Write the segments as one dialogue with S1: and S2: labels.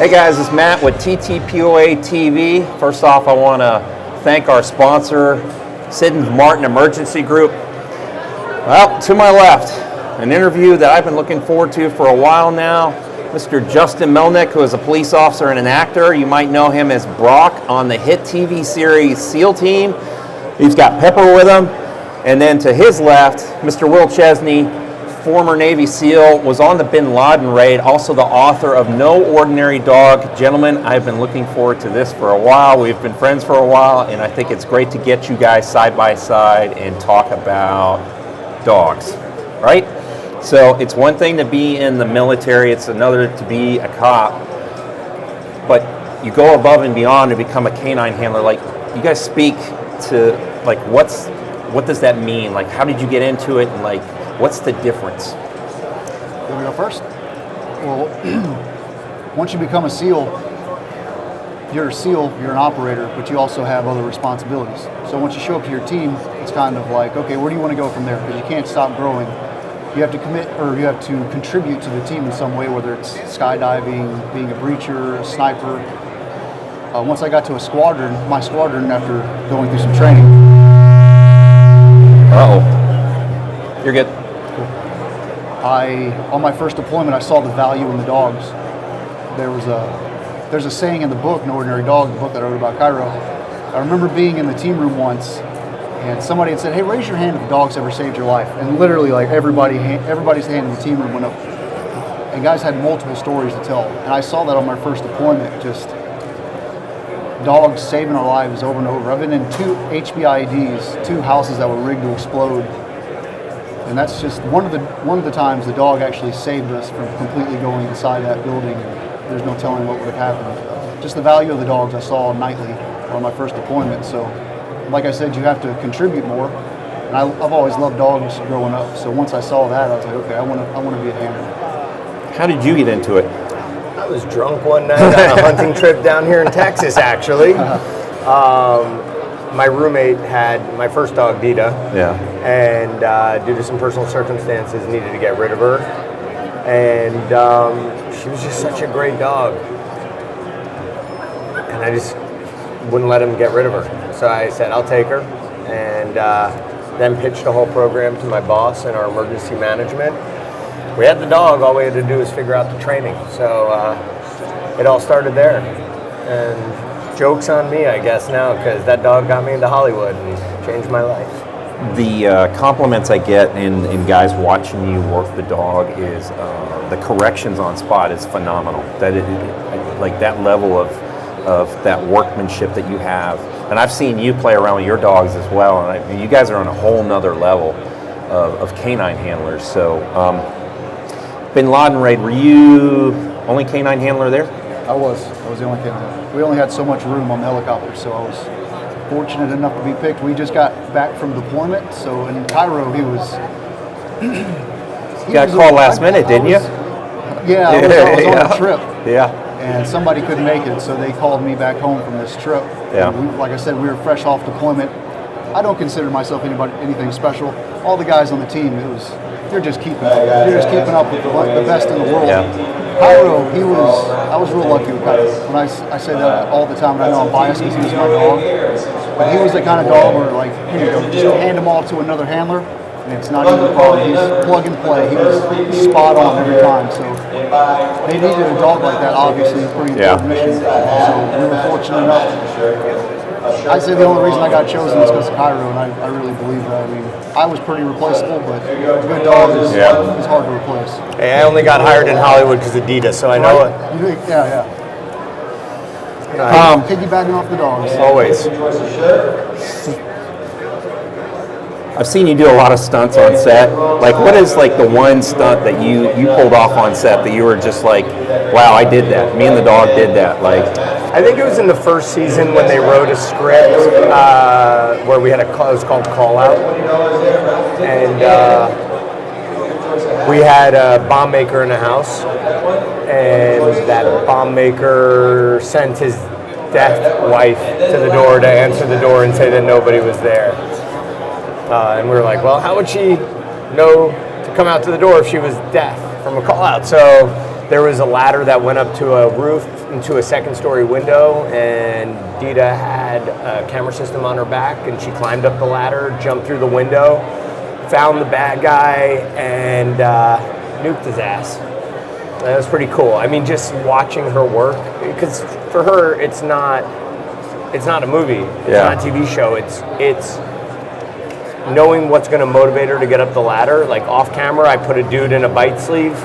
S1: Hey guys, it's Matt with TTPOA TV. First off, I want to thank our sponsor, Sidney Martin Emergency Group. Well, to my left, an interview that I've been looking forward to for a while now. Mr. Justin Melnick, who is a police officer and an actor. You might know him as Brock on the hit TV series SEAL Team. He's got Pepper with him. And then to his left, Mr. Will Chesney, former Navy SEAL, was on the Bin Laden raid, also the author of No Ordinary Dog. Gentlemen, I've been looking forward to this for a while. We've been friends for a while, and I think it's great to get you guys side by side and talk about dogs, right? So it's one thing to be in the military, it's another to be a cop, but you go above and beyond to become a canine handler. Like, you guys speak to, like, what does that mean? Like, how did you get into it, and like, what's the difference?
S2: You want me to go first? Well, once you become a SEAL, you're an operator, but you also have other responsibilities. So once you show up to your team, it's kind of like, okay, where do you want to go from there? Because you can't stop growing. You have to commit, or you have to contribute to the team in some way, whether it's skydiving, being a breacher, a sniper. Once I got to my squadron, after going through some training.
S1: Uh-oh. You're good.
S2: On my first deployment, I saw the value in the dogs. There's a saying in the book, No Ordinary Dog, the book that I wrote about Cairo. I remember being in the team room once, and somebody had said, "Hey, raise your hand if dogs ever saved your life." And literally, like, everybody's hand in the team room went up. And guys had multiple stories to tell. And I saw that on my first deployment, just dogs saving our lives over and over. I've been in 2 HBIEDs, 2 houses that were rigged to explode. And that's just one of the times the dog actually saved us from completely going inside that building. There's no telling what would have happened. Just the value of the dogs I saw nightly on my first deployment. So, like I said, you have to contribute more. And I've always loved dogs growing up. So once I saw that, I was like, okay, I want to be a handler.
S1: How did you get into it?
S3: I was drunk one night on a hunting trip down here in Texas, actually. My roommate had my first dog, Dida.
S1: Yeah.
S3: And due to some personal circumstances, needed to get rid of her. And she was just such a great dog. And I just wouldn't let him get rid of her. So I said, I'll take her. And then pitched the whole program to my boss and our emergency management. We had the dog, all we had to do was figure out the training. So it all started there. And joke's on me, I guess, now, because that dog got me into Hollywood and changed my life.
S1: The compliments I get in guys watching you work the dog is the corrections on spot is phenomenal. Like that level of that workmanship that you have. And I've seen you play around with your dogs as well, and you guys are on a whole nother level of canine handlers. So, Bin Laden raid, were you only canine handler there?
S2: I was the only canine. We only had so much room on the helicopter, so I was fortunate enough to be picked. We just got back from deployment, so in Cairo he was...
S1: You got called last minute, didn't you?
S2: Yeah, I was on a trip.
S1: Yeah.
S2: And somebody couldn't make it, so they called me back home from this trip.
S1: Yeah.
S2: Like I said, we were fresh off deployment. I don't consider myself anything special. All the guys on the team, you're just keeping up with the best in the world.
S1: Yeah.
S2: Cairo, I was real lucky with Cairo. When I say that all the time, and I know I'm biased because he was my dog, but he was the kind of dog where, like, here you go, just hand him off to another handler, and it's not even a problem. He's plug and play. He was spot on every time. So they needed a dog like that, obviously, a pretty important mission. So we were fortunate enough. I'd say the only reason I got chosen is because of Cairo, and I really believe that. I mean, I was pretty replaceable, but a good dog is hard to replace.
S3: Hey, I only got hired in Hollywood because of Dida, so I know it.
S2: Yeah. Piggybacking off the dogs.
S3: Always.
S1: I've seen you do a lot of stunts on set. Like, what is like the one stunt that you pulled off on set that you were just like, wow, I did that. Me and the dog did that. Like,
S3: I think it was in the first season when they wrote a script where we had it was called Call Out, and we had a bomb maker in the house, and that bomb maker sent his deaf wife to the door to answer the door and say that nobody was there. And we were like, well, how would she know to come out to the door if she was deaf from a call out? So there was a ladder that went up to a roof into a second-story window, and Dida had a camera system on her back, and she climbed up the ladder, jumped through the window, found the bad guy, and nuked his ass. That was pretty cool. I mean, just watching her work, because for her, it's not a movie. It's not a TV show. It's knowing what's going to motivate her to get up the ladder. Like off camera, I put a dude in a bite sleeve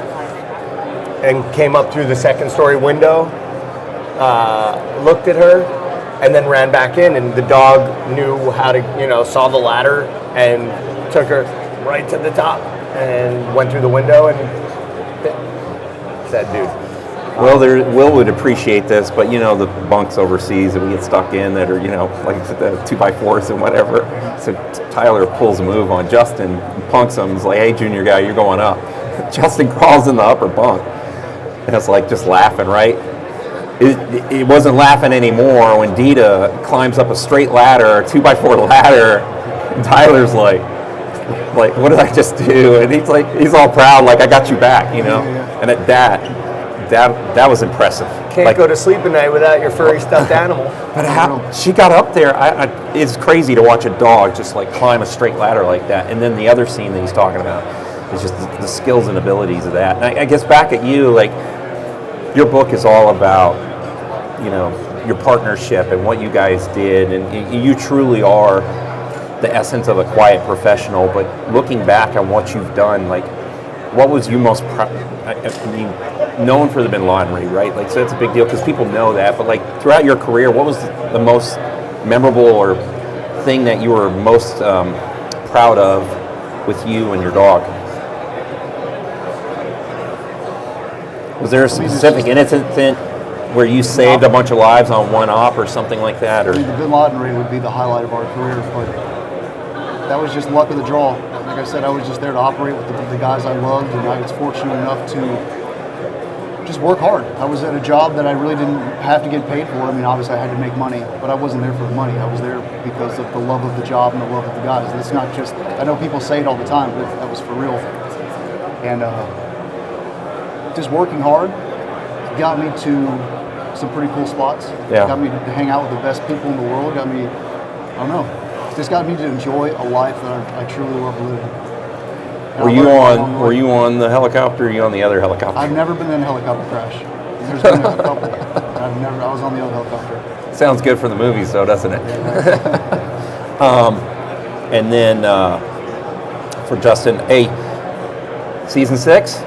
S3: and came up through the second-story window, looked at her, and then ran back in. And the dog knew how to, saw the ladder and took her right to the top and went through the window and said, dude.
S1: Well, Will would appreciate this, but the bunks overseas that we get stuck in that are, like the 2x4s and whatever. So Tyler pulls a move on Justin, punks him. He's like, hey, junior guy, you're going up. Justin crawls in the upper bunk. And it's like just laughing, right? It wasn't laughing anymore when Dida climbs up a straight ladder, a 2x4 ladder. And Tyler's like, what did I just do? And he's all proud, like, I got you back, And at that was impressive.
S3: Can't go to sleep at night without your furry stuffed animal.
S1: But how she got up there, it's crazy to watch a dog just like climb a straight ladder like that. And then the other scene that he's talking about is just the skills and abilities of that. And I guess back at you, like, your book is all about, your partnership and what you guys did. And you truly are the essence of a quiet professional. But looking back on what you've done, like, what was you most proud? I mean, known for the Bin Laden raid, right? Like, so that's a big deal because people know that. But like throughout your career, what was the most memorable or thing that you were most proud of with you and your dog? Was there a specific incident where you saved a bunch of lives on one op or something like that? Or
S2: the Bin Laden raid would be the highlight of our career, but that was just luck of the draw. Like I said, I was just there to operate with the guys I loved, and I was fortunate enough to just work hard. I was at a job that I really didn't have to get paid for. I mean, obviously I had to make money, but I wasn't there for the money. I was there because of the love of the job and the love of the guys. It's not just, I know people say it all the time, but that was for real. And just working hard got me to some pretty cool spots.
S1: Yeah.
S2: Got me to hang out with the best people in the world. Got me, I don't know, just got me to enjoy a life that I truly love living.
S1: Were you on the helicopter or were you on the other helicopter?
S2: I've never been in a helicopter crash. There's been a couple. I was on the other helicopter.
S1: Sounds good for the movies though, doesn't it? And then for Justin, season 6?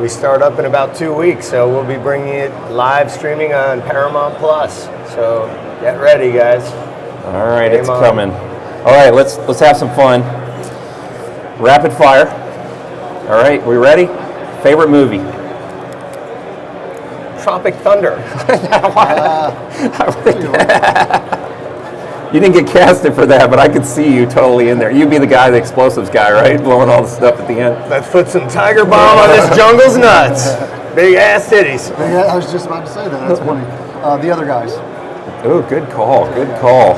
S3: We start up in about 2 weeks, so we'll be bringing it live streaming on Paramount Plus. So get ready, guys.
S1: All right, it's coming. All right, let's have some fun. Rapid fire. All right, we ready? Favorite movie?
S3: Tropic Thunder.
S1: You didn't get casted for that, but I could see you totally in there. You'd be the guy, the explosives guy, right? Blowing all the stuff at the end.
S3: Let's put some Tiger Bomb on this jungle's nuts. Big ass titties.
S2: I was just about to say that. That's funny. The other guys.
S1: Oh, good call. Good call.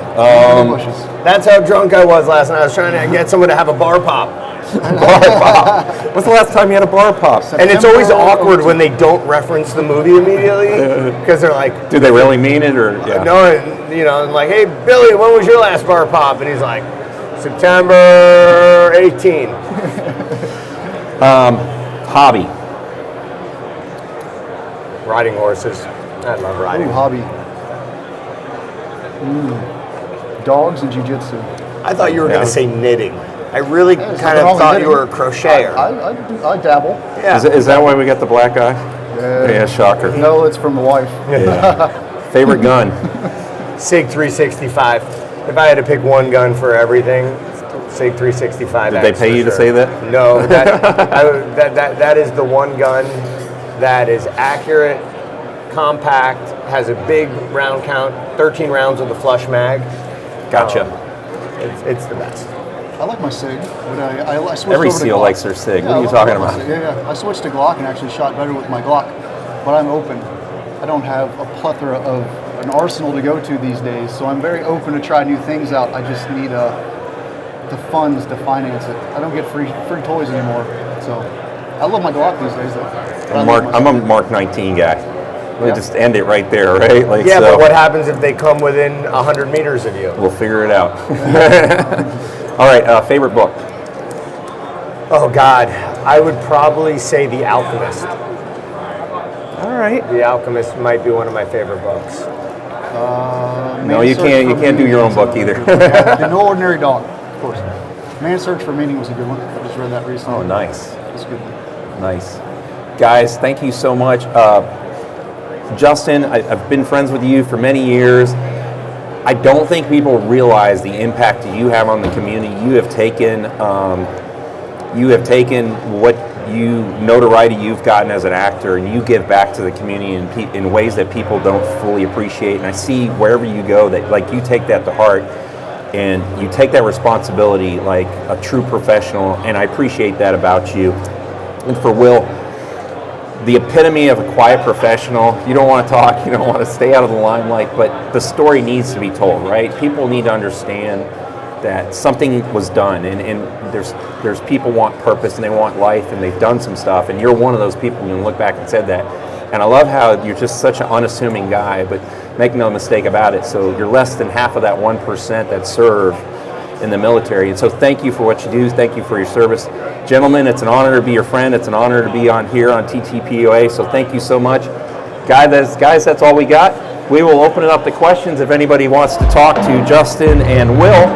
S3: That's how drunk I was last night. I was trying to get someone to have a bar pop.
S1: Bar pop. When's the last time you had a bar pop?
S3: And it's always awkward when they don't reference the movie immediately because they're like,
S1: "Do they really mean it?" Or
S3: no, I'm like, "Hey, Billy, when was your last bar pop?" And he's like, "September 18."
S1: Hobby.
S3: Riding horses. I love riding.
S2: Ooh, hobby. Dogs and jiu-jitsu.
S3: I thought you were going to say knitting. I really kind of thought you were a crocheter.
S2: I dabble.
S3: Yeah.
S1: Is that why we got the black eye? Yeah, shocker.
S2: No, it's from the wife.
S1: Yeah. Favorite gun?
S3: SIG 365. If I had to pick one gun for everything, SIG 365.
S1: Did they pay you to say that?
S3: No, that is the one gun that is accurate, compact, has a big round count, 13 rounds with a flush mag.
S1: Gotcha.
S3: It's the best.
S2: I like my SIG, but I switched
S1: Every
S2: over to
S1: SEAL
S2: Glock.
S1: likes their SIG.
S2: Yeah,
S1: What are you talking about?
S2: Yeah. I switched to Glock and actually shot better with my Glock, but I'm open. I don't have a plethora of an arsenal to go to these days, so I'm very open to try new things out. I just need the funds to finance it. I don't get free toys anymore, so I love my Glock these days though.
S1: I'm a Mark 19 guy. We'll just end it right there, right? Like,
S3: Yeah,
S1: so,
S3: but what happens if they come within 100 meters of you?
S1: We'll figure it out. All right, favorite book?
S3: Oh, God. I would probably say The Alchemist.
S1: All right.
S3: The Alchemist might be one of my favorite books.
S1: No, you can't do your own book either.
S2: The No Ordinary Dog, of course. Man's Search for Meaning was a good one. I just read that recently.
S1: Oh, nice.
S2: It's a good one.
S1: Nice. Guys, thank you so much. Justin, I've been friends with you for many years. I don't think people realize the impact that you have on the community. You have taken what notoriety you've gotten as an actor, and you give back to the community in ways that people don't fully appreciate. And I see wherever you go that like you take that to heart, and you take that responsibility like a true professional. And I appreciate that about you. And for Will, the epitome of a quiet professional. You don't want to talk, you don't want to stay out of the limelight, but the story needs to be told, right? People need to understand that something was done, and there's people want purpose and they want life, and they've done some stuff, and you're one of those people who can look back and said that. And I love how you're just such an unassuming guy, but make no mistake about it. So you're less than half of that 1% that serve in the military. And so thank you for what you do. Thank you for your service. Gentlemen, it's an honor to be your friend. It's an honor to be on here on TTPOA. So thank you so much. Guys, that's all we got. We will open it up to questions if anybody wants to talk to Justin and Will.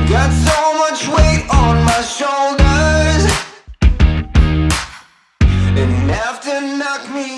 S4: Got so much weight on my shoulders, and have to knock me